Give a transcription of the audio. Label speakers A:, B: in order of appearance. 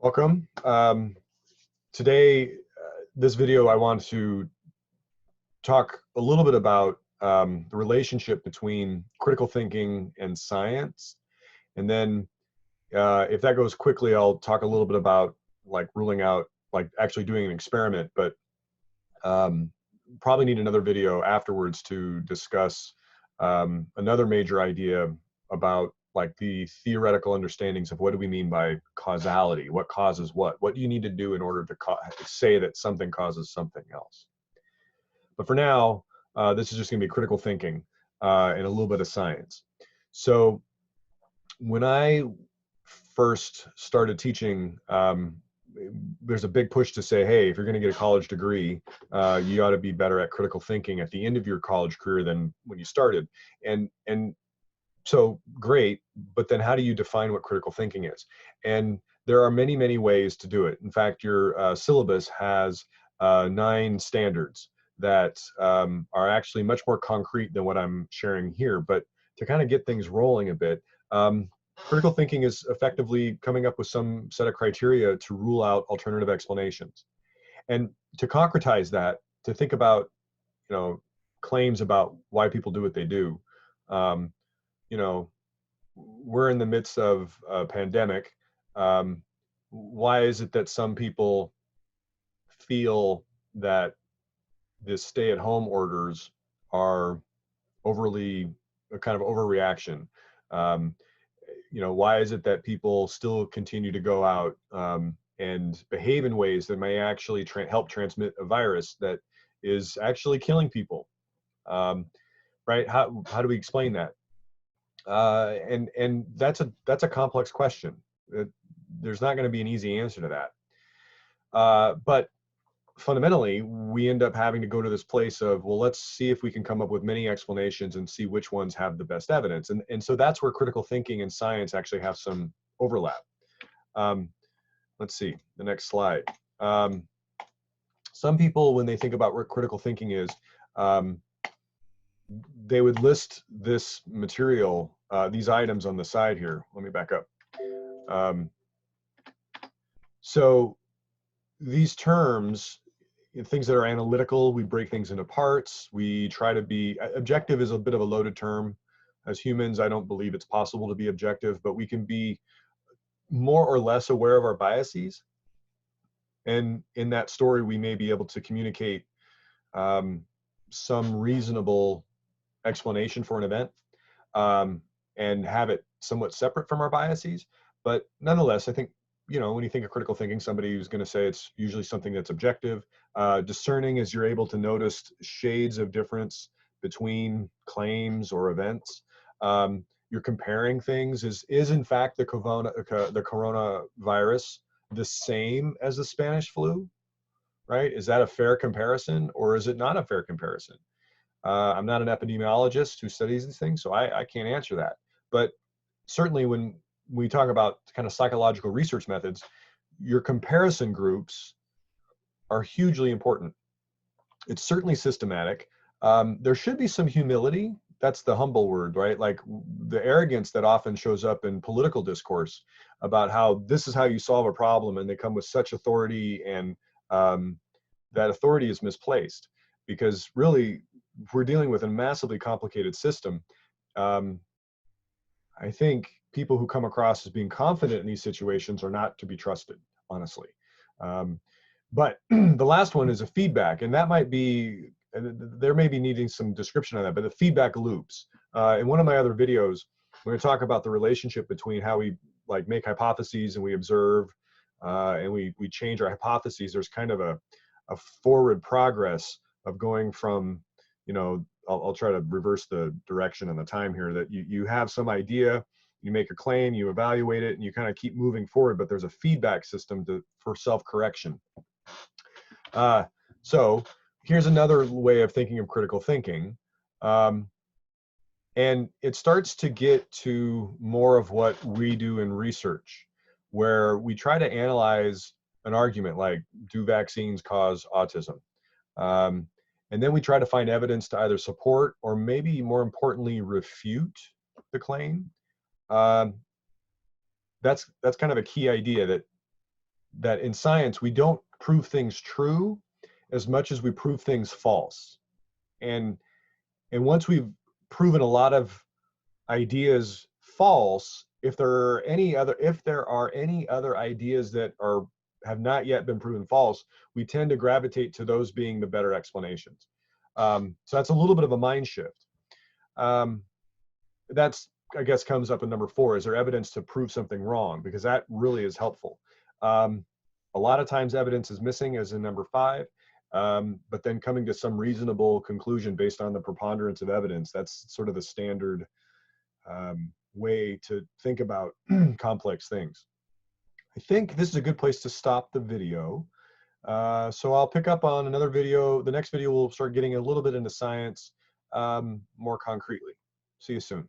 A: Welcome. Today, this video, I want to talk a little bit about the relationship between critical thinking and science. And then if that goes quickly, I'll talk a little bit about like ruling out, like actually doing an experiment, but um, probably need another video afterwards to discuss another major idea about like the theoretical understandings of what do we mean by causality, what causes what do you need to do in order to say that something causes something else. But for now, this is just going to be critical thinking and a little bit of science. So when I first started teaching, there's a big push to say, hey, if you're going to get a college degree, you ought to be better at critical thinking at the end of your college career than when you started. And so great, but then how do you define what critical thinking is? And there are many, many ways to do it. In fact, your syllabus has 9 standards that are actually much more concrete than what I'm sharing here. But to kind of get things rolling a bit, critical thinking is effectively coming up with some set of criteria to rule out alternative explanations. And to concretize that, to think about, claims about why people do what they do. Um, you know, we're in the midst of a pandemic. Um, why is it that some people feel that the stay-at-home orders are overly a kind of overreaction? Um, why is it that people still continue to go out and behave in ways that may actually help transmit a virus that is actually killing people? Right? How do we explain that? And that's a complex question. There's not going to be an easy answer to that. But fundamentally, we end up having to go to this place of, well, let's see if we can come up with many explanations and see which ones have the best evidence. And so that's where critical thinking and science actually have some overlap. Let's see the next slide. Some people, when they think about what critical thinking is, they would list this material, these items on the side here. Let me back up. So these terms, things that are analytical, we break things into parts. We try to be, objective is a bit of a loaded term. As humans, I don't believe it's possible to be objective, but we can be more or less aware of our biases. And in that story, we may be able to communicate some reasonable explanation for an event and have it somewhat separate from our biases. But nonetheless, I think, when you think of critical thinking, somebody who's going to say it's usually something that's objective. Discerning is you're able to notice shades of difference between claims or events. You're comparing things. Is in fact the coronavirus the same as the Spanish flu? Right? Is that a fair comparison, or is it not a fair comparison? I'm not an epidemiologist who studies these things, so I can't answer that. But certainly when we talk about kind of psychological research methods, your comparison groups are hugely important. It's certainly systematic. There should be some humility. That's the humble word, right? Like the arrogance that often shows up in political discourse about how this is how you solve a problem, and they come with such authority, and that authority is misplaced, because really we're dealing with a massively complicated system. I think people who come across as being confident in these situations are not to be trusted, honestly. But the last one is a feedback, and that might be, there may be needing some description on that, but the feedback loops. In one of my other videos, we're going to talk about the relationship between how we like make hypotheses and we observe and we change our hypotheses. There's kind of a forward progress of going from, I'll try to reverse the direction and the time here, that you have some idea, you make a claim, you evaluate it, and you kind of keep moving forward, but there's a feedback system for self-correction. So here's another way of thinking of critical thinking. And it starts to get to more of what we do in research, where we try to analyze an argument like, do vaccines cause autism? And then we try to find evidence to either support or maybe more importantly, refute the claim. That's kind of a key idea, that that in science, we don't prove things true as much as we prove things false. And once we've proven a lot of ideas false, if there are any other ideas that have not yet been proven false, we tend to gravitate to those being the better explanations. So that's a little bit of a mind shift. That's, I guess, comes up in number 4. Is there evidence to prove something wrong? Because that really is helpful. A lot of times evidence is missing, as in number 5. But then coming to some reasonable conclusion based on the preponderance of evidence, that's sort of the standard way to think about complex things. I think this is a good place to stop the video. So I'll pick up on another video. The next video we'll start getting a little bit into science more concretely. See you soon.